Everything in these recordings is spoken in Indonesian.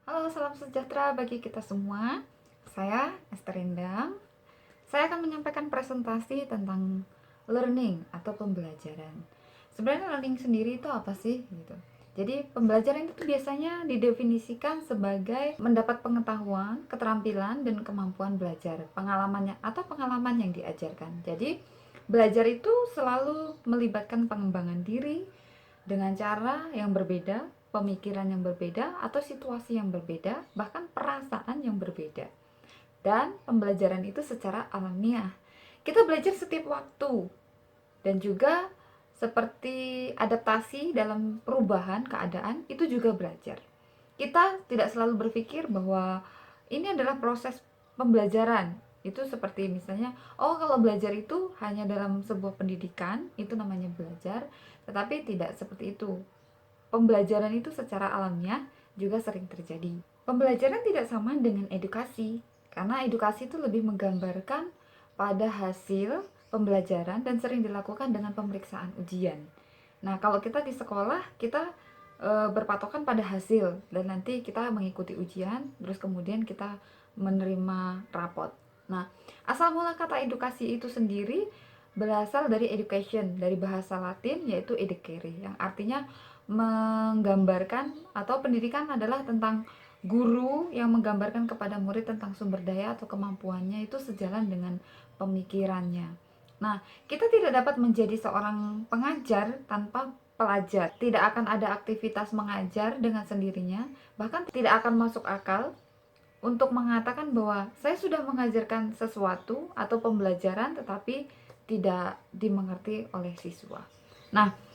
Halo, salam sejahtera bagi kita semua. Saya Esther Endang. Saya akan menyampaikan presentasi tentang learning atau pembelajaran. Sebenarnya learning sendiri itu apa sih gitu. Jadi pembelajaran itu biasanya didefinisikan sebagai mendapat pengetahuan, keterampilan, dan kemampuan belajar, pengalamannya atau pengalaman yang diajarkan. Jadi belajar itu selalu melibatkan pengembangan diri dengan cara yang berbeda, pemikiran yang berbeda, atau situasi yang berbeda, bahkan perasaan yang berbeda. Dan pembelajaran itu secara alamiah. Kita belajar setiap waktu dan juga seperti adaptasi dalam perubahan keadaan itu juga belajar. Kita tidak selalu berpikir bahwa ini adalah proses pembelajaran. Itu seperti misalnya, oh kalau belajar itu hanya dalam sebuah pendidikan, itu namanya belajar, tetapi tidak seperti itu. Pembelajaran itu secara alamiah juga sering terjadi. Pembelajaran tidak sama dengan edukasi, karena edukasi itu lebih menggambarkan pada hasil pembelajaran dan sering dilakukan dengan pemeriksaan ujian. Nah, kalau kita di sekolah, kita berpatokan pada hasil dan nanti kita mengikuti ujian, terus kemudian kita menerima rapot. Nah, asal mula kata edukasi itu sendiri berasal dari education, dari bahasa Latin yaitu educere, yang artinya menggambarkan atau pendidikan adalah tentang guru yang menggambarkan kepada murid tentang sumber daya atau kemampuannya itu sejalan dengan pemikirannya. Nah, kita tidak dapat menjadi seorang pengajar tanpa pelajar. Tidak akan ada aktivitas mengajar dengan sendirinya, bahkan tidak akan masuk akal untuk mengatakan bahwa saya sudah mengajarkan sesuatu atau pembelajaran tetapi tidak dimengerti oleh siswa. Nah,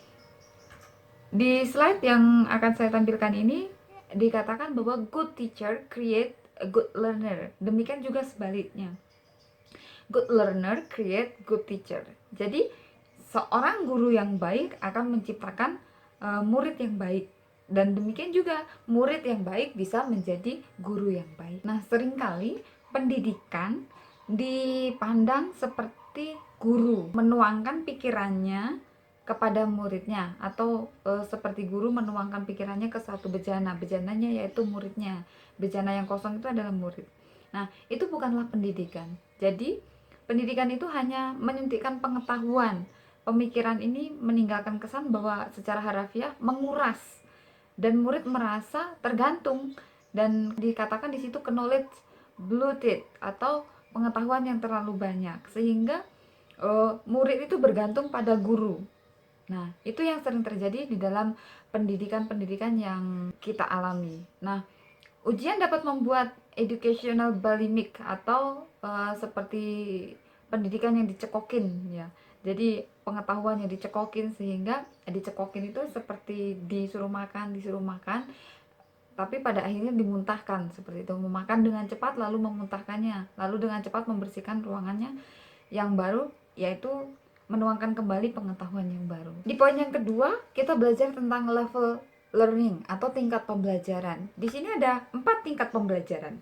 di slide yang akan saya tampilkan ini dikatakan bahwa good teacher create a good learner. Demikian juga sebaliknya. Good learner create good teacher. Jadi seorang guru yang baik akan menciptakan murid yang baik. Dan demikian juga murid yang baik bisa menjadi guru yang baik. Nah, seringkali pendidikan dipandang seperti guru menuangkan pikirannya kepada muridnya, atau seperti guru menuangkan pikirannya ke satu bejana, bejananya yaitu muridnya, bejana yang kosong itu adalah murid. Nah, itu bukanlah pendidikan. Jadi pendidikan itu hanya menyuntikkan pengetahuan. Pemikiran ini meninggalkan kesan bahwa secara harafiah menguras, dan murid merasa tergantung, dan dikatakan di situ knowledge bloated atau pengetahuan yang terlalu banyak, sehingga murid itu bergantung pada guru. Nah, itu yang sering terjadi di dalam pendidikan-pendidikan yang kita alami. Nah, ujian dapat membuat educational bulimic atau seperti pendidikan yang dicekokin ya. Jadi pengetahuan yang dicekokin, sehingga dicekokin itu seperti disuruh makan, tapi pada akhirnya dimuntahkan seperti itu, memakan dengan cepat lalu memuntahkannya, lalu dengan cepat membersihkan ruangannya yang baru, yaitu menuangkan kembali pengetahuan yang baru. Di poin yang kedua, kita belajar tentang level learning atau tingkat pembelajaran. Di sini ada 4 tingkat pembelajaran.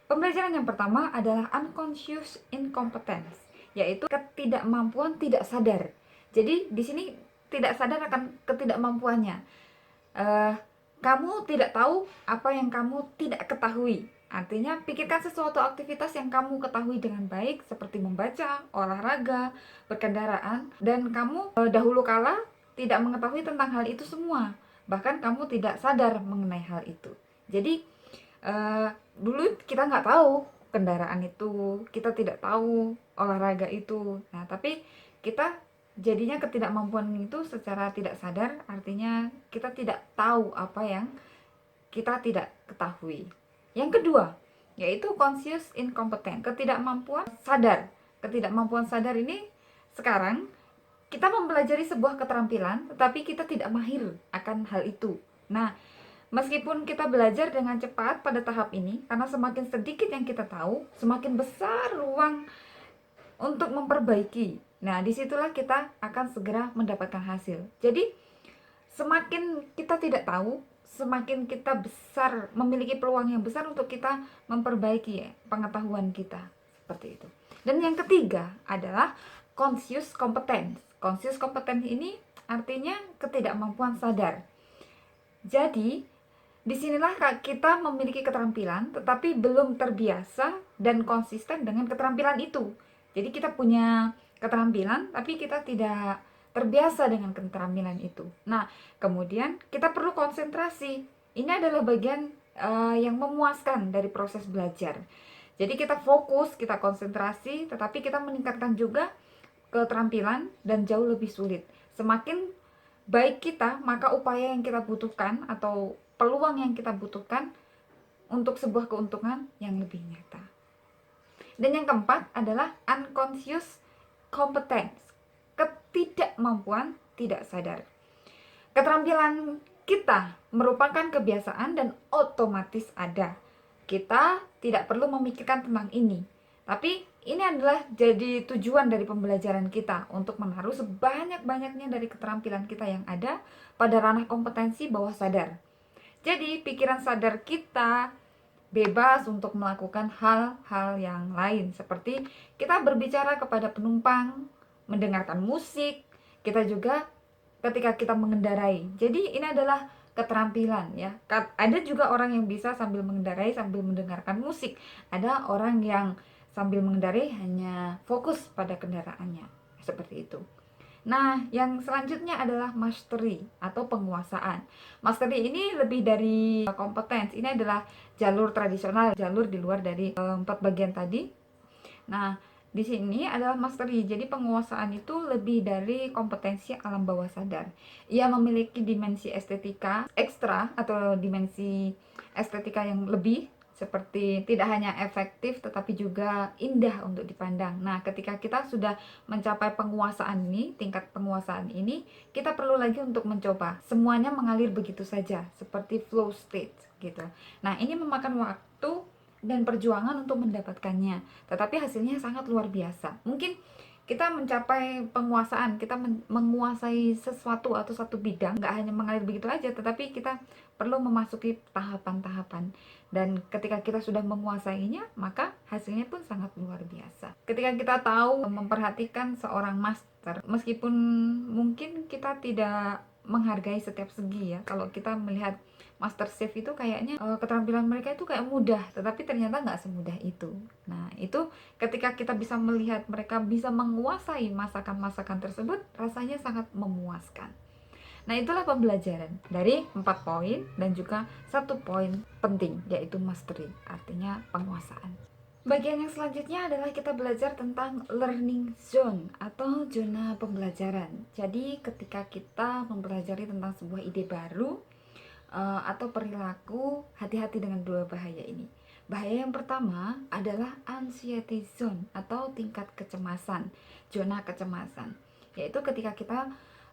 Pembelajaran yang pertama adalah unconscious incompetence, yaitu ketidakmampuan tidak sadar. Jadi di sini tidak sadar akan ketidakmampuannya. Kamu tidak tahu apa yang kamu tidak ketahui. Artinya, pikirkan sesuatu aktivitas yang kamu ketahui dengan baik, seperti membaca, olahraga, berkendaraan, dan kamu dahulu kala tidak mengetahui tentang hal itu semua. Bahkan kamu tidak sadar mengenai hal itu. Jadi, dulu kita nggak tahu kendaraan itu, kita tidak tahu olahraga itu. Nah, tapi kita jadinya ketidakmampuan itu secara tidak sadar, artinya kita tidak tahu apa yang kita tidak ketahui. Yang kedua, yaitu conscious incompetent, ketidakmampuan sadar. Ketidakmampuan sadar ini sekarang kita mempelajari sebuah keterampilan, tetapi kita tidak mahir akan hal itu. Nah, meskipun kita belajar dengan cepat pada tahap ini, karena semakin sedikit yang kita tahu, semakin besar ruang untuk memperbaiki. Nah, disitulah kita akan segera mendapatkan hasil. Jadi, semakin kita tidak tahu, semakin kita besar, memiliki peluang yang besar untuk kita memperbaiki pengetahuan kita. Seperti itu. Dan yang ketiga adalah conscious competence. Conscious competence ini artinya ketidakmampuan sadar. Jadi, Disinilah kita memiliki keterampilan tetapi belum terbiasa dan konsisten dengan keterampilan itu. Jadi kita punya keterampilan tapi kita tidak terbiasa dengan keterampilan itu. Nah, kemudian kita perlu konsentrasi. Ini adalah bagian yang memuaskan dari proses belajar. Jadi kita fokus, kita konsentrasi, tetapi kita meningkatkan juga keterampilan dan jauh lebih sulit. Semakin baik kita, maka upaya yang kita butuhkan atau peluang yang kita butuhkan untuk sebuah keuntungan yang lebih nyata. Dan yang keempat adalah unconscious competence, ketidakmampuan tidak sadar. Keterampilan kita merupakan kebiasaan dan otomatis ada. Kita tidak perlu memikirkan tentang ini. Tapi ini adalah jadi tujuan dari pembelajaran kita untuk menaruh sebanyak-banyaknya dari keterampilan kita yang ada pada ranah kompetensi bawah sadar. Jadi pikiran sadar kita bebas untuk melakukan hal-hal yang lain, seperti kita berbicara kepada penumpang, mendengarkan musik, kita juga ketika kita mengendarai. Jadi ini adalah keterampilan ya. Ada juga orang yang bisa sambil mengendarai sambil mendengarkan musik. Ada orang yang sambil mengendarai hanya fokus pada kendaraannya, seperti itu. Nah, yang selanjutnya adalah mastery atau penguasaan. Mastery ini lebih dari kompetens. Ini adalah jalur tradisional, jalur di luar dari 4 bagian tadi. Nah, di sini adalah mastery. Jadi penguasaan itu lebih dari kompetensi alam bawah sadar. Ia memiliki dimensi estetika ekstra atau dimensi estetika yang lebih, seperti tidak hanya efektif tetapi juga indah untuk dipandang. Nah, ketika kita sudah mencapai penguasaan ini, tingkat penguasaan ini, kita perlu lagi untuk mencoba. Semuanya mengalir begitu saja, seperti flow state gitu. Nah, ini memakan waktu dan perjuangan untuk mendapatkannya, tetapi hasilnya sangat luar biasa. Mungkin kita mencapai penguasaan, kita menguasai sesuatu atau satu bidang, nggak hanya mengalir begitu aja, tetapi kita perlu memasuki tahapan-tahapan. Dan ketika kita sudah menguasainya, maka hasilnya pun sangat luar biasa. Ketika kita tahu memperhatikan seorang master, meskipun mungkin kita tidak menghargai setiap segi ya, kalau kita melihat master chef itu kayaknya keterampilan mereka itu kayak mudah, tetapi ternyata nggak semudah itu. Nah, itu ketika kita bisa melihat mereka bisa menguasai masakan-masakan tersebut, rasanya sangat memuaskan. Nah, itulah pembelajaran dari 4 poin dan juga 1 poin penting, yaitu mastery, artinya penguasaan. Bagian yang selanjutnya adalah kita belajar tentang learning zone atau zona pembelajaran. Jadi ketika kita mempelajari tentang sebuah ide baru atau perilaku, hati-hati dengan 2 bahaya ini. Bahaya yang pertama adalah anxiety zone atau tingkat kecemasan, zona kecemasan, yaitu ketika kita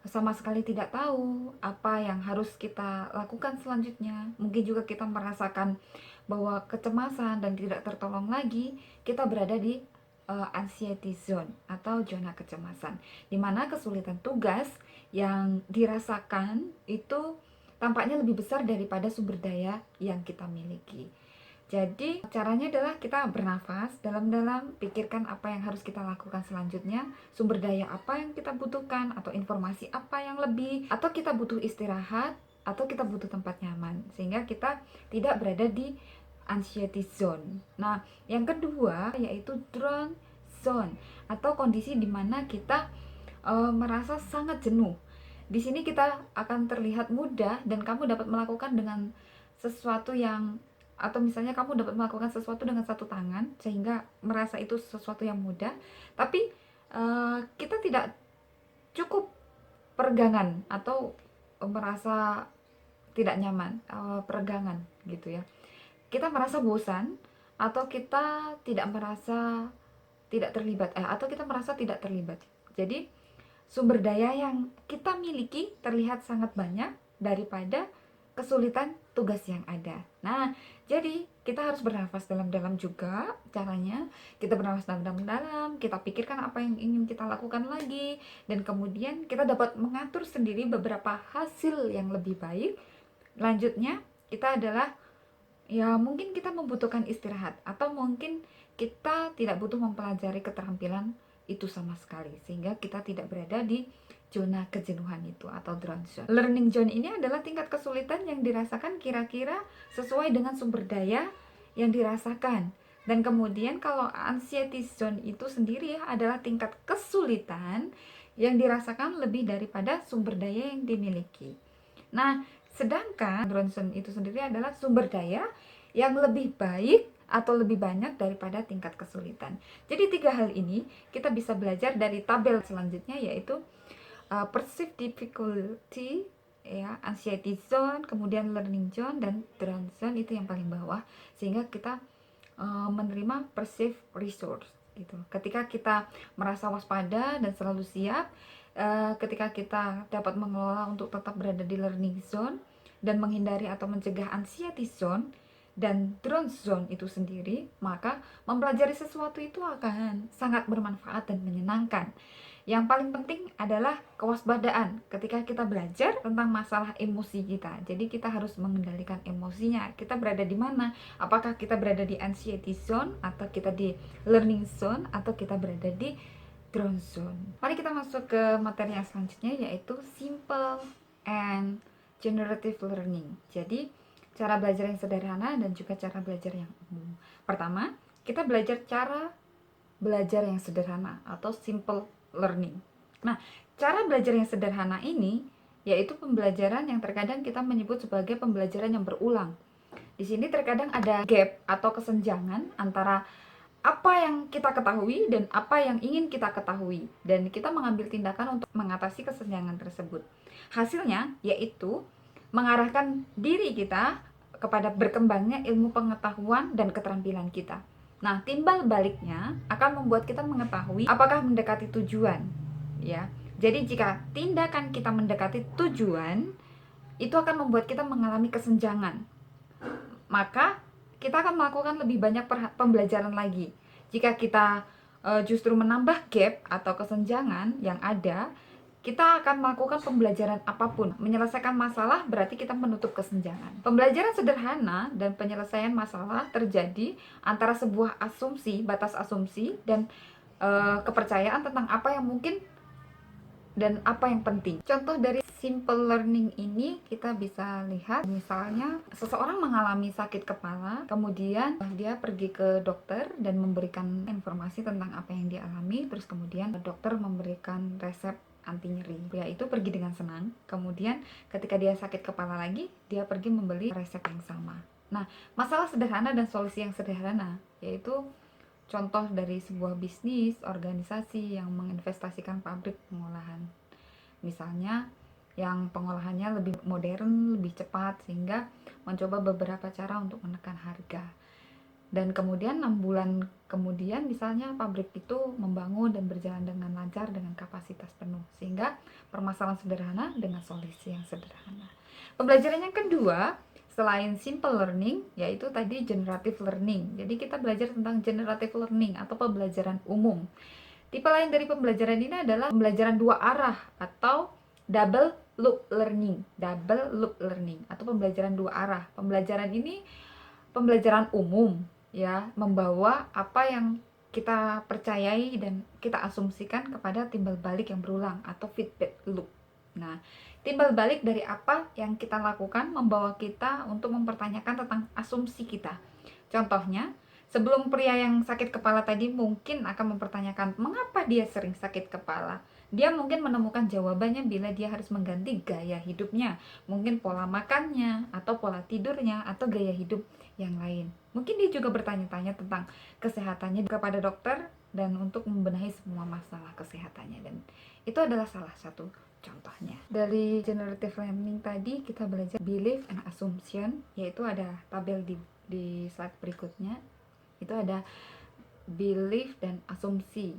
sama sekali tidak tahu apa yang harus kita lakukan selanjutnya. Mungkin juga kita merasakan bahwa kecemasan dan tidak tertolong lagi, kita berada di anxiety zone atau zona kecemasan, dimana kesulitan tugas yang dirasakan itu tampaknya lebih besar daripada sumber daya yang kita miliki. Jadi caranya adalah kita bernafas dalam-dalam, pikirkan apa yang harus kita lakukan selanjutnya, sumber daya apa yang kita butuhkan, atau informasi apa yang lebih, atau kita butuh istirahat, atau kita butuh tempat nyaman, sehingga kita tidak berada di anxiety zone. Nah, yang kedua yaitu drone zone, atau kondisi dimana kita merasa sangat jenuh. Di sini kita akan terlihat mudah dan kamu dapat melakukan dengan sesuatu yang, atau misalnya kamu dapat melakukan sesuatu dengan satu tangan sehingga merasa itu sesuatu yang mudah, tapi kita tidak cukup peregangan atau merasa tidak nyaman, peregangan gitu ya. Kita merasa bosan atau kita tidak merasa tidak terlibat, atau kita merasa tidak terlibat. Jadi sumber daya yang kita miliki terlihat sangat banyak daripada kesulitan tugas yang ada. Nah, jadi kita harus bernafas dalam-dalam juga caranya. Kita bernafas dalam-dalam, kita pikirkan apa yang ingin kita lakukan lagi, dan kemudian kita dapat mengatur sendiri beberapa hasil yang lebih baik. Lanjutnya, kita adalah ya mungkin kita membutuhkan istirahat, atau mungkin kita tidak butuh mempelajari keterampilan itu sama sekali, sehingga kita tidak berada di zona kejenuhan itu atau drown zone. Learning zone ini adalah tingkat kesulitan yang dirasakan kira-kira sesuai dengan sumber daya yang dirasakan. Dan kemudian kalau anxiety zone itu sendiri adalah tingkat kesulitan yang dirasakan lebih daripada sumber daya yang dimiliki. Nah, sedangkan drown zone itu sendiri adalah sumber daya yang lebih baik atau lebih banyak daripada tingkat kesulitan. Jadi 3 hal ini kita bisa belajar dari tabel selanjutnya, yaitu perceived difficulty, ya, anxiety zone, kemudian learning zone, dan drown zone itu yang paling bawah, sehingga kita menerima perceived resource gitu. Ketika kita merasa waspada dan selalu siap, ketika kita dapat mengelola untuk tetap berada di learning zone dan menghindari atau mencegah anxiety zone dan drown zone itu sendiri, maka mempelajari sesuatu itu akan sangat bermanfaat dan menyenangkan. Yang paling penting adalah kewaspadaan ketika kita belajar tentang masalah emosi kita. Jadi kita harus mengendalikan emosinya. Kita berada di mana? Apakah kita berada di anxiety zone, atau kita di learning zone, atau kita berada di drown zone. Mari kita masuk ke materi yang selanjutnya, yaitu simple and generative learning. Jadi cara belajar yang sederhana dan juga cara belajar yang umum. Pertama, kita belajar cara belajar yang sederhana atau simple learning. Nah, cara belajar yang sederhana ini yaitu pembelajaran yang terkadang kita menyebut sebagai pembelajaran yang berulang. Di sini terkadang ada gap atau kesenjangan antara apa yang kita ketahui dan apa yang ingin kita ketahui, dan kita mengambil tindakan untuk mengatasi kesenjangan tersebut. Hasilnya yaitu mengarahkan diri kita kepada berkembangnya ilmu pengetahuan dan keterampilan kita. Nah, timbal baliknya akan membuat kita mengetahui apakah mendekati tujuan, ya. Jadi jika tindakan kita mendekati tujuan, itu akan membuat kita mengalami kesenjangan. Maka kita akan melakukan lebih banyak pembelajaran lagi. Jika kita justru menambah gap atau kesenjangan yang ada, kita akan melakukan pembelajaran apapun. Menyelesaikan masalah berarti kita menutup kesenjangan. Pembelajaran sederhana dan penyelesaian masalah terjadi antara sebuah asumsi, batas asumsi, dan kepercayaan tentang apa yang mungkin dan apa yang penting. Contoh dari simple learning ini kita bisa lihat, misalnya seseorang mengalami sakit kepala, kemudian dia pergi ke dokter dan memberikan informasi tentang apa yang dia alami, terus kemudian dokter memberikan resep anti nyeri. Dia itu pergi dengan senang. Kemudian ketika dia sakit kepala lagi, dia pergi membeli resep yang sama. Nah, masalah sederhana dan solusi yang sederhana, yaitu contoh dari sebuah bisnis, organisasi yang menginvestasikan pabrik pengolahan. Misalnya yang pengolahannya lebih modern, lebih cepat, sehingga mencoba beberapa cara untuk menekan harga. Dan kemudian 6 bulan kemudian misalnya pabrik itu membangun dan berjalan dengan lancar dengan kapasitas penuh, sehingga permasalahan sederhana dengan solusi yang sederhana. Pembelajaran yang kedua selain simple learning yaitu tadi generative learning. Jadi kita belajar tentang generative learning atau pembelajaran umum. Tipe lain dari pembelajaran ini adalah pembelajaran dua arah atau double loop learning. Double loop learning atau pembelajaran dua arah. Pembelajaran ini pembelajaran umum, ya, membawa apa yang kita percayai dan kita asumsikan kepada timbal balik yang berulang atau feedback loop. Nah, timbal balik dari apa yang kita lakukan membawa kita untuk mempertanyakan tentang asumsi kita. Contohnya, sebelum pria yang sakit kepala tadi mungkin akan mempertanyakan mengapa dia sering sakit kepala. Dia mungkin menemukan jawabannya bila dia harus mengganti gaya hidupnya, mungkin pola makannya, atau pola tidurnya, atau gaya hidup yang lain. Mungkin dia juga bertanya-tanya tentang kesehatannya kepada dokter dan untuk membenahi semua masalah kesehatannya, dan itu adalah salah satu contohnya. Dari generative learning tadi kita belajar belief and assumption, yaitu ada tabel di slide berikutnya. Itu ada belief dan asumsi,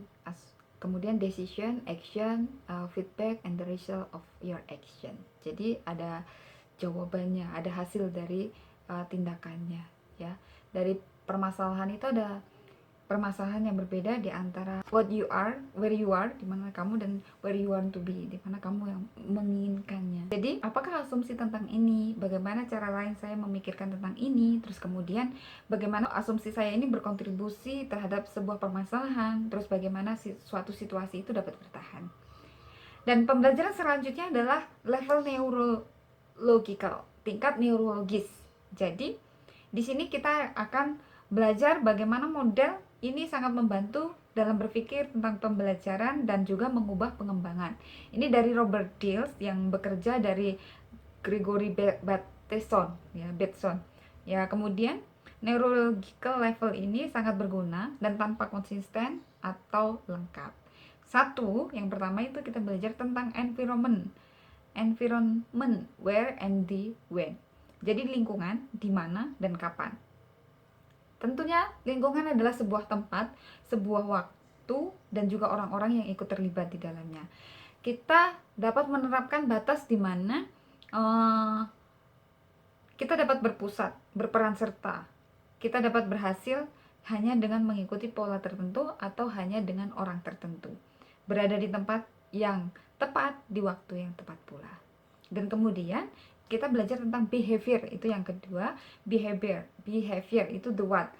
kemudian decision, action, feedback, and the result of your action. Jadi ada jawabannya, ada hasil dari tindakannya, ya. Dari permasalahan itu ada permasalahan yang berbeda di antara what you are, where you are, di mana kamu, dan where you want to be, di mana kamu yang menginginkannya. Jadi, apakah asumsi tentang ini? Bagaimana cara lain saya memikirkan tentang ini? Terus kemudian, bagaimana asumsi saya ini berkontribusi terhadap sebuah permasalahan? Terus bagaimana suatu situasi itu dapat bertahan? Dan pembelajaran selanjutnya adalah level neurological, tingkat neurologis. Jadi, di sini kita akan belajar bagaimana model ini sangat membantu dalam berpikir tentang pembelajaran dan juga mengubah pengembangan. Ini dari Robert Dills yang bekerja dari Gregory Bateson, ya. Kemudian neurological level ini sangat berguna dan tanpa konsisten atau lengkap. Yang pertama itu kita belajar tentang environment, where and the when. Jadi lingkungan, di mana dan kapan. Tentunya lingkungan adalah sebuah tempat, sebuah waktu, dan juga orang-orang yang ikut terlibat di dalamnya. Kita dapat menerapkan batas di mana kita dapat berpusat, berperan serta. Kita dapat berhasil hanya dengan mengikuti pola tertentu atau hanya dengan orang tertentu. Berada di tempat yang tepat di waktu yang tepat pula. Dan kemudian kita belajar tentang behavior, itu yang kedua. Behavior itu the what,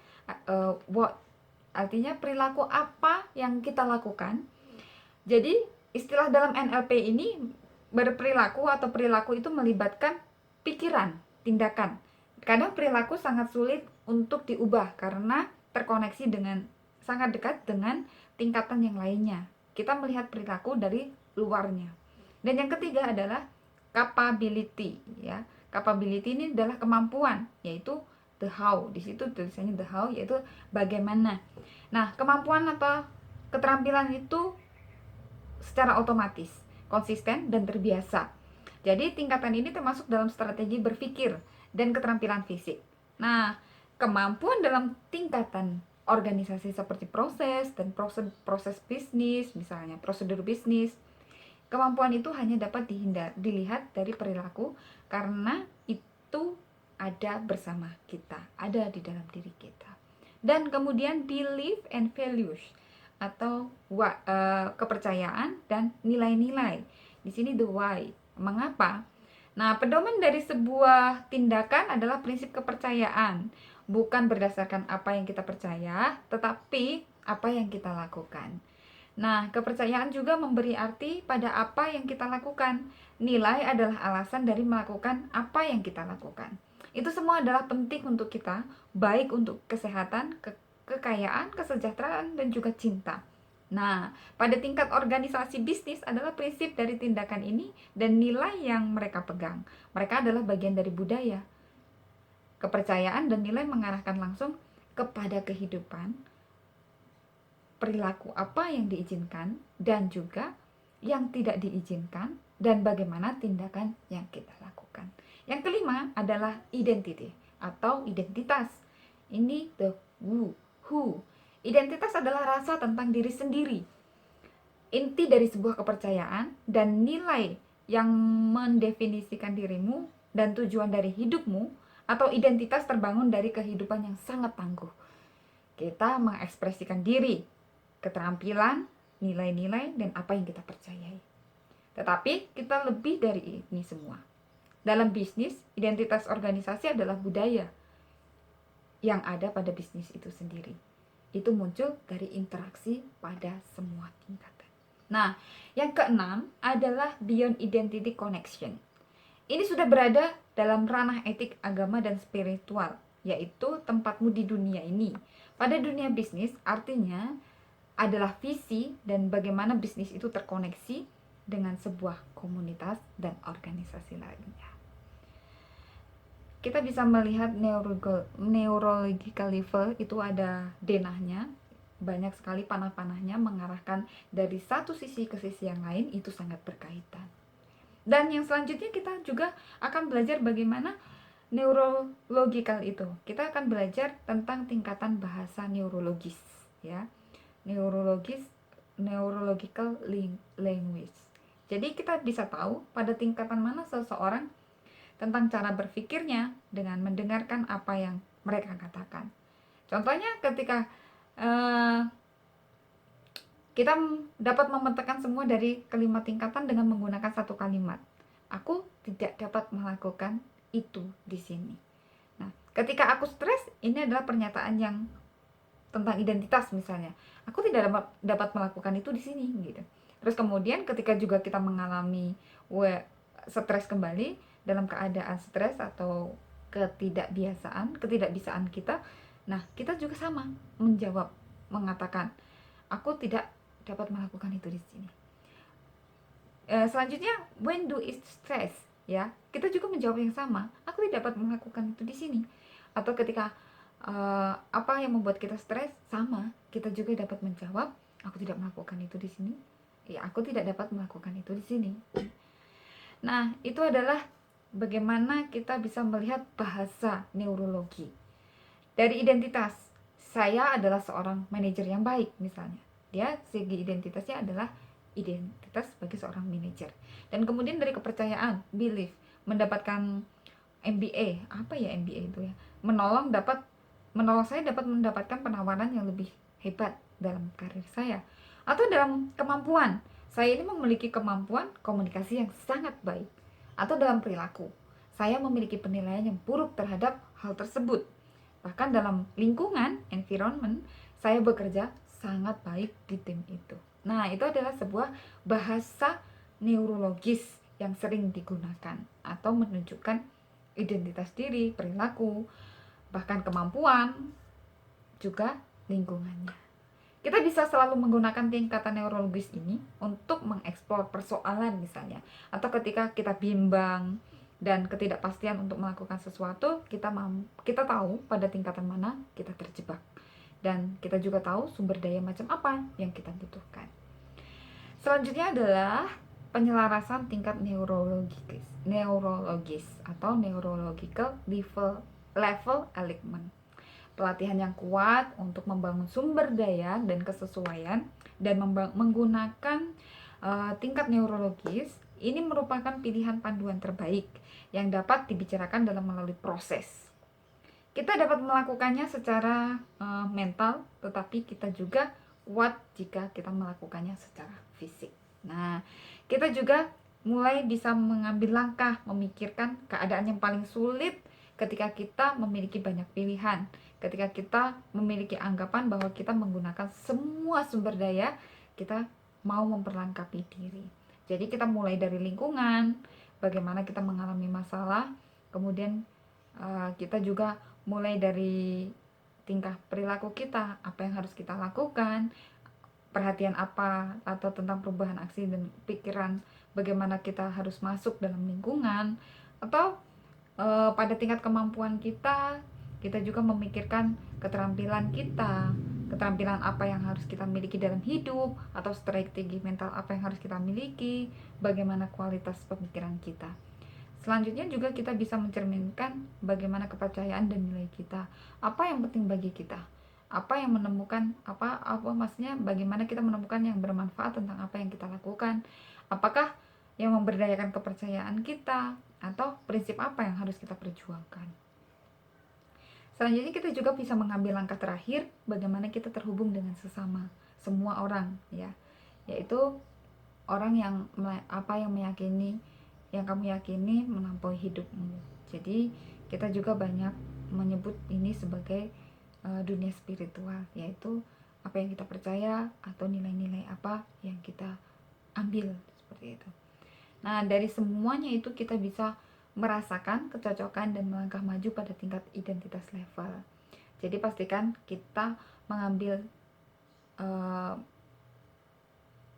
artinya perilaku apa yang kita lakukan. Jadi istilah dalam NLP ini, berperilaku atau perilaku itu melibatkan pikiran, tindakan. Kadang perilaku sangat sulit untuk diubah karena terkoneksi dengan sangat dekat dengan tingkatan yang lainnya. Kita melihat perilaku dari luarnya. Dan yang ketiga adalah capability, ya. Capability ini adalah kemampuan, yaitu the how. Di situ tulisannya the how, yaitu bagaimana. Nah, kemampuan atau keterampilan itu secara otomatis, konsisten dan terbiasa. Jadi tingkatan ini termasuk dalam strategi berpikir dan keterampilan fisik. Nah, kemampuan dalam tingkatan organisasi seperti proses dan proses bisnis, misalnya prosedur bisnis. Kemampuan itu hanya dapat dilihat dari perilaku karena itu ada bersama kita, ada di dalam diri kita. Dan kemudian belief and values atau kepercayaan dan nilai-nilai. Di sini the why. Mengapa? Nah, pedoman dari sebuah tindakan adalah prinsip kepercayaan, bukan berdasarkan apa yang kita percaya, tetapi apa yang kita lakukan. Nah, kepercayaan juga memberi arti pada apa yang kita lakukan. Nilai adalah alasan dari melakukan apa yang kita lakukan. Itu semua adalah penting untuk kita, baik untuk kesehatan, kekayaan, kesejahteraan, dan juga cinta. Nah, pada tingkat organisasi bisnis adalah prinsip dari tindakan ini dan nilai yang mereka pegang. Mereka adalah bagian dari budaya. Kepercayaan dan nilai mengarahkan langsung kepada kehidupan, perilaku apa yang diizinkan dan juga yang tidak diizinkan, dan bagaimana tindakan yang kita lakukan. Yang kelima adalah identity atau identitas. Ini the who. Identitas adalah rasa tentang diri sendiri, inti dari sebuah kepercayaan dan nilai yang mendefinisikan dirimu dan tujuan dari hidupmu, atau identitas terbangun dari kehidupan yang sangat tangguh. Kita mengekspresikan diri, keterampilan, nilai-nilai, dan apa yang kita percayai. Tetapi kita lebih dari ini semua. Dalam bisnis, identitas organisasi adalah budaya yang ada pada bisnis itu sendiri. Itu muncul dari interaksi pada semua tingkatan. Nah, yang keenam adalah beyond identity connection. Ini sudah berada dalam ranah etik, agama, dan spiritual, yaitu tempatmu di dunia ini. Pada dunia bisnis, artinya adalah visi dan bagaimana bisnis itu terkoneksi dengan sebuah komunitas dan organisasi lainnya. Kita bisa melihat neurological level itu ada denahnya, banyak sekali panah-panahnya mengarahkan dari satu sisi ke sisi yang lain, itu sangat berkaitan. Dan yang selanjutnya kita juga akan belajar bagaimana neurological itu. Kita akan belajar tentang tingkatan bahasa neurologis, ya. Neurological language. Jadi kita bisa tahu pada tingkatan mana seseorang tentang cara berpikirnya dengan mendengarkan apa yang mereka katakan. Contohnya ketika eh, kita dapat memetakan semua dari kelima tingkatan dengan menggunakan satu kalimat. Aku tidak dapat melakukan itu di sini. Nah, ketika aku stres, ini adalah pernyataan yang tentang identitas misalnya. Aku tidak dapat melakukan itu di sini gitu. Terus kemudian ketika juga kita mengalami stres kembali dalam keadaan stres atau ketidakbisaan kita, nah kita juga sama menjawab, mengatakan aku tidak dapat melakukan itu di sini. Selanjutnya, when do it stress, ya kita juga menjawab yang sama, aku tidak dapat melakukan itu di sini. Atau ketika apa yang membuat kita stres, sama kita juga dapat menjawab, aku tidak melakukan itu di sini, ya aku tidak dapat melakukan itu di sini. Nah, itu adalah bagaimana kita bisa melihat bahasa neurologi dari identitas. Saya adalah seorang manajer yang baik misalnya, dia segi identitasnya adalah identitas sebagai seorang manajer. Dan kemudian dari kepercayaan, belief, mendapatkan MBA. Apa ya MBA itu ya? Menolong saya dapat mendapatkan penawaran yang lebih hebat dalam karir saya. Atau dalam kemampuan, saya ini memiliki kemampuan komunikasi yang sangat baik. Atau dalam perilaku, saya memiliki penilaian yang buruk terhadap hal tersebut. Bahkan dalam lingkungan, environment, saya bekerja sangat baik di tim itu. Nah, itu adalah sebuah bahasa neurologis yang sering digunakan atau menunjukkan identitas diri, perilaku, bahkan kemampuan, juga lingkungannya. Kita bisa selalu menggunakan tingkatan neurologis ini untuk mengeksplor persoalan misalnya, atau ketika kita bimbang dan ketidakpastian untuk melakukan sesuatu, kita tahu pada tingkatan mana kita terjebak, dan kita juga tahu sumber daya macam apa yang kita butuhkan. Selanjutnya adalah penyelarasan tingkat neurologis atau neurological level alignment. Pelatihan yang kuat untuk membangun sumber daya dan kesesuaian dan menggunakan tingkat neurologis ini merupakan pilihan panduan terbaik yang dapat dibicarakan dalam melalui proses. Kita dapat melakukannya secara mental, tetapi kita juga kuat jika kita melakukannya secara fisik. Nah, kita juga mulai bisa mengambil langkah, memikirkan keadaan yang paling sulit ketika kita memiliki banyak pilihan, ketika kita memiliki anggapan bahwa kita menggunakan semua sumber daya, kita mau memperlengkapi diri. Jadi kita mulai dari lingkungan, bagaimana kita mengalami masalah, kemudian kita juga mulai dari tingkah perilaku kita, apa yang harus kita lakukan, perhatian apa atau tentang perubahan aksi dan pikiran, bagaimana kita harus masuk dalam lingkungan, atau pada tingkat kemampuan kita juga memikirkan keterampilan kita, keterampilan apa yang harus kita miliki dalam hidup, atau strategi mental apa yang harus kita miliki, bagaimana kualitas pemikiran kita. Selanjutnya juga kita bisa mencerminkan bagaimana kepercayaan dan nilai kita, apa yang penting bagi kita, apa yang menemukan apa maksudnya bagaimana kita menemukan yang bermanfaat tentang apa yang kita lakukan, apakah yang memberdayakan kepercayaan kita, atau prinsip apa yang harus kita perjuangkan. Selanjutnya kita juga bisa mengambil langkah terakhir, bagaimana kita terhubung dengan sesama, semua orang ya, yaitu orang yang meyakini yang kamu yakini melampaui hidupmu. Jadi kita juga banyak menyebut ini sebagai dunia spiritual, yaitu apa yang kita percaya atau nilai-nilai apa yang kita ambil, seperti itu. Nah, dari semuanya itu kita bisa merasakan kecocokan dan melangkah maju pada tingkat identitas level. Jadi pastikan kita mengambil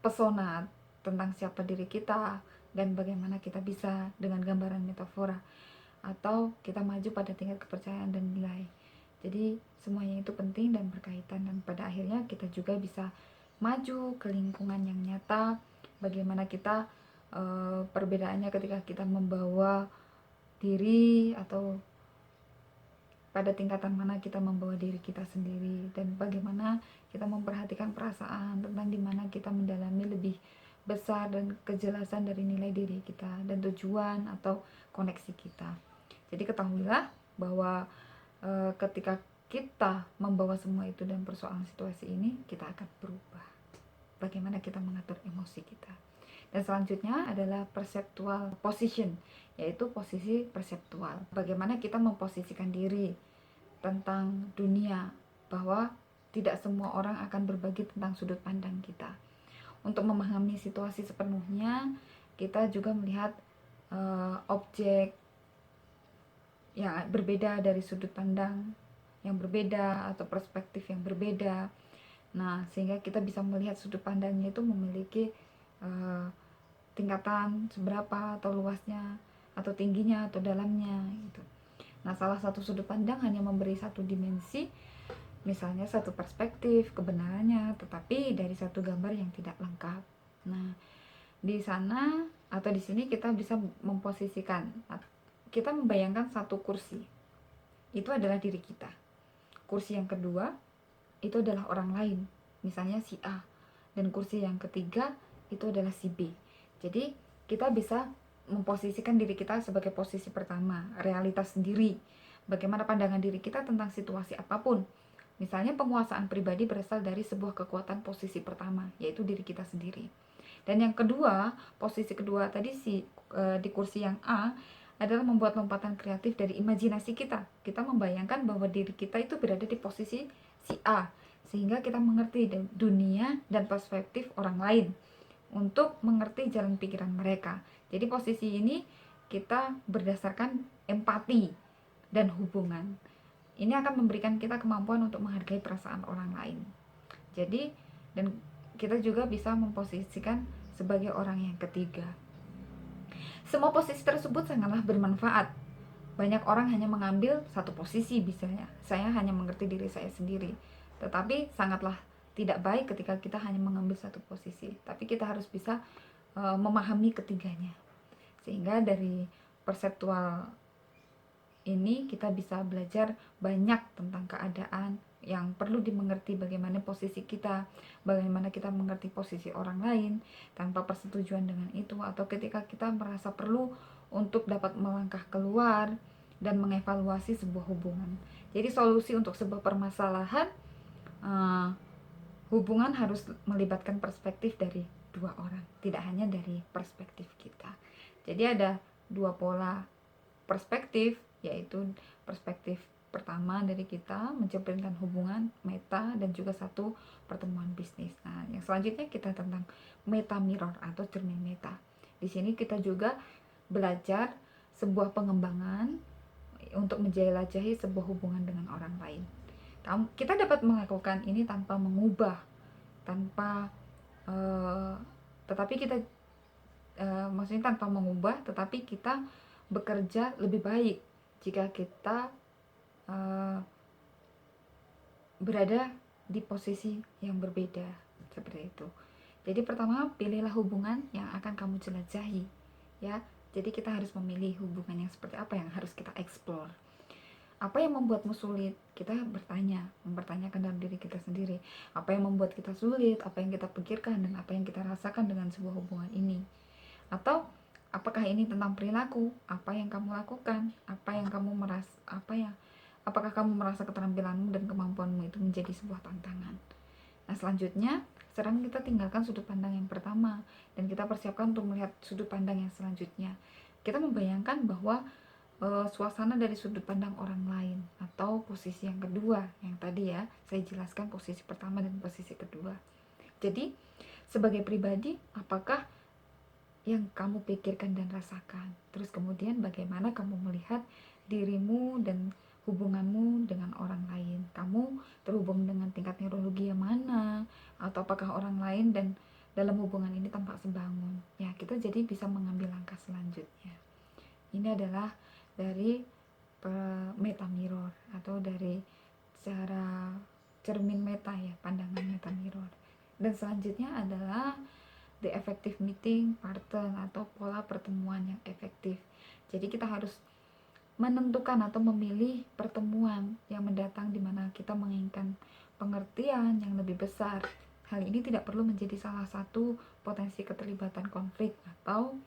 pesona tentang siapa diri kita dan bagaimana kita bisa dengan gambaran metafora, atau kita maju pada tingkat kepercayaan dan nilai. Jadi semuanya itu penting dan berkaitan, dan pada akhirnya kita juga bisa maju ke lingkungan yang nyata, bagaimana kita perbedaannya ketika kita membawa diri, atau pada tingkatan mana kita membawa diri kita sendiri, dan bagaimana kita memperhatikan perasaan tentang dimana kita mendalami lebih besar dan kejelasan dari nilai diri kita dan tujuan atau koneksi kita. Jadi ketahuilah bahwa ketika kita membawa semua itu dan persoalan situasi ini, kita akan berubah. Bagaimana kita mengatur emosi kita. Dan selanjutnya adalah perceptual position, yaitu posisi perseptual. Bagaimana kita memposisikan diri tentang dunia, bahwa tidak semua orang akan berbagi tentang sudut pandang kita. Untuk memahami situasi sepenuhnya, kita juga melihat objek yang berbeda dari sudut pandang yang berbeda atau perspektif yang berbeda. Nah, sehingga kita bisa melihat sudut pandangnya itu memiliki tingkatan seberapa, atau luasnya, atau tingginya, atau dalamnya gitu. Nah, salah satu sudut pandang hanya memberi satu dimensi, misalnya satu perspektif kebenarannya, tetapi dari satu gambar yang tidak lengkap. Nah, di sana atau di sini kita bisa memposisikan, kita membayangkan satu kursi, itu adalah diri kita. Kursi yang kedua itu adalah orang lain, misalnya si A, dan kursi yang ketiga itu adalah si B. Jadi kita bisa memposisikan diri kita sebagai posisi pertama, realitas sendiri, bagaimana pandangan diri kita tentang situasi apapun. Misalnya penguasaan pribadi berasal dari sebuah kekuatan posisi pertama, yaitu diri kita sendiri. Dan yang kedua, posisi kedua tadi di kursi yang A adalah membuat lompatan kreatif dari imajinasi kita. Kita membayangkan bahwa diri kita itu berada di posisi si A, sehingga kita mengerti dunia dan perspektif orang lain untuk mengerti jalan pikiran mereka. Jadi posisi ini kita berdasarkan empati dan hubungan. Ini akan memberikan kita kemampuan untuk menghargai perasaan orang lain. Jadi, dan kita juga bisa memposisikan sebagai orang yang ketiga. Semua posisi tersebut sangatlah bermanfaat. Banyak orang hanya mengambil satu posisi, misalnya saya hanya mengerti diri saya sendiri, tetapi sangatlah tidak baik ketika kita hanya mengambil satu posisi, tapi kita harus bisa memahami ketiganya. Sehingga dari perseptual ini kita bisa belajar banyak tentang keadaan yang perlu dimengerti, bagaimana posisi kita, bagaimana kita mengerti posisi orang lain tanpa persetujuan dengan itu, atau ketika kita merasa perlu untuk dapat melangkah keluar dan mengevaluasi sebuah hubungan. Jadi solusi untuk sebuah permasalahan hubungan harus melibatkan perspektif dari dua orang, tidak hanya dari perspektif kita. Jadi ada dua pola perspektif, yaitu perspektif pertama dari kita mencerminkan hubungan meta, dan juga satu pertemuan bisnis. Nah, yang selanjutnya kita tentang meta mirror atau cermin meta. Di sini kita juga belajar sebuah pengembangan untuk menjelajahi sebuah hubungan dengan orang lain. Kita dapat melakukan ini tanpa mengubah, tetapi kita maksudnya tanpa mengubah, tetapi kita bekerja lebih baik jika kita berada di posisi yang berbeda, seperti itu. Jadi pertama, pilihlah hubungan yang akan kamu jelajahi, ya. Jadi kita harus memilih hubungan yang seperti apa yang harus kita explore. Apa yang membuatmu sulit? Kita mempertanyakan dalam diri kita sendiri. Apa yang membuat kita sulit? Apa yang kita pikirkan dan apa yang kita rasakan dengan sebuah hubungan ini? Atau apakah ini tentang perilaku? Apa yang kamu lakukan? Apakah kamu merasa keterampilanmu dan kemampuanmu itu menjadi sebuah tantangan? Nah, selanjutnya, sekarang kita tinggalkan sudut pandang yang pertama dan kita persiapkan untuk melihat sudut pandang yang selanjutnya. Kita membayangkan bahwa suasana dari sudut pandang orang lain atau posisi yang kedua, yang tadi ya saya jelaskan posisi pertama dan posisi kedua. Jadi sebagai pribadi, apakah yang kamu pikirkan dan rasakan? Terus kemudian bagaimana kamu melihat dirimu dan hubunganmu dengan orang lain? Kamu terhubung dengan tingkat neurologi yang mana? Atau apakah orang lain dan dalam hubungan ini tampak sebangun? Ya, kita jadi bisa mengambil langkah selanjutnya. Ini adalah dari meta mirror atau dari cara cermin meta, ya, pandangan meta mirror. Dan selanjutnya adalah the effective meeting pattern atau pola pertemuan yang efektif. Jadi kita harus menentukan atau memilih pertemuan yang mendatang di mana kita menginginkan pengertian yang lebih besar. Hal ini tidak perlu menjadi salah satu potensi keterlibatan konflik atau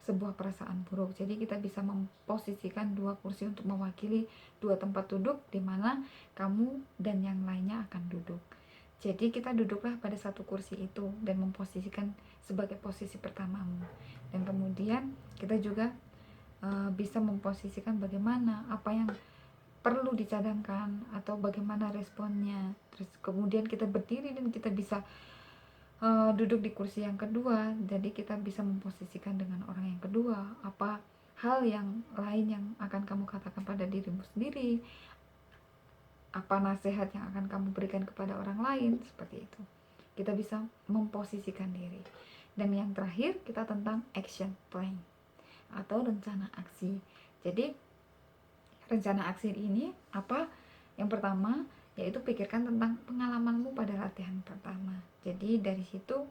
sebuah perasaan buruk. Jadi kita bisa memposisikan dua kursi untuk mewakili dua tempat duduk di mana kamu dan yang lainnya akan duduk. Jadi kita duduklah pada satu kursi itu dan memposisikan sebagai posisi pertamamu. Dan kemudian kita juga bisa memposisikan bagaimana apa yang perlu dicadangkan atau bagaimana responnya. Terus kemudian kita berdiri dan kita bisa duduk di kursi yang kedua. Jadi kita bisa memposisikan dengan orang yang kedua apa hal yang lain yang akan kamu katakan pada dirimu sendiri, apa nasihat yang akan kamu berikan kepada orang lain, seperti itu. Kita bisa memposisikan diri. Dan yang terakhir kita tentang action plan atau rencana aksi. Jadi rencana aksi ini apa? Yang pertama yaitu pikirkan tentang pengalamanmu pada latihan pertama. Jadi dari situ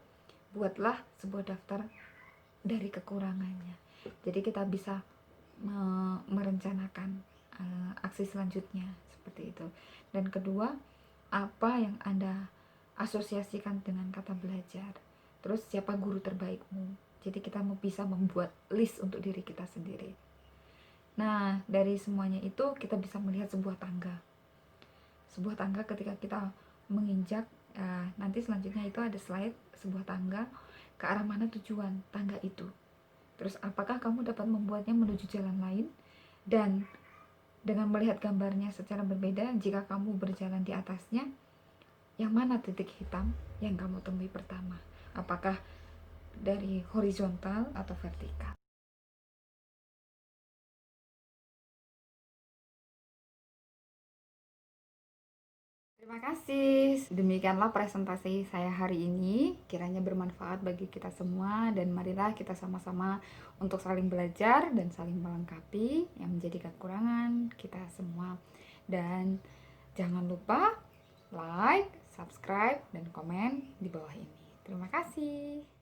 buatlah sebuah daftar dari kekurangannya. Jadi kita bisa merencanakan aksi selanjutnya seperti itu. Dan kedua, apa yang Anda asosiasikan dengan kata belajar. Terus siapa guru terbaikmu. Jadi kita bisa membuat list untuk diri kita sendiri. Nah, dari semuanya itu kita bisa melihat sebuah tangga. Sebuah tangga ketika kita menginjak, nanti selanjutnya itu ada slide sebuah tangga, ke arah mana tujuan tangga itu. Terus apakah kamu dapat membuatnya menuju jalan lain? Dan dengan melihat gambarnya secara berbeda, jika kamu berjalan di atasnya, yang mana titik hitam yang kamu temui pertama? Apakah dari horizontal atau vertikal? Terima kasih. Demikianlah presentasi saya hari ini. Kiranya bermanfaat bagi kita semua dan marilah kita sama-sama untuk saling belajar dan saling melengkapi yang menjadi kekurangan kita semua. Dan jangan lupa like, subscribe, dan komen di bawah ini. Terima kasih.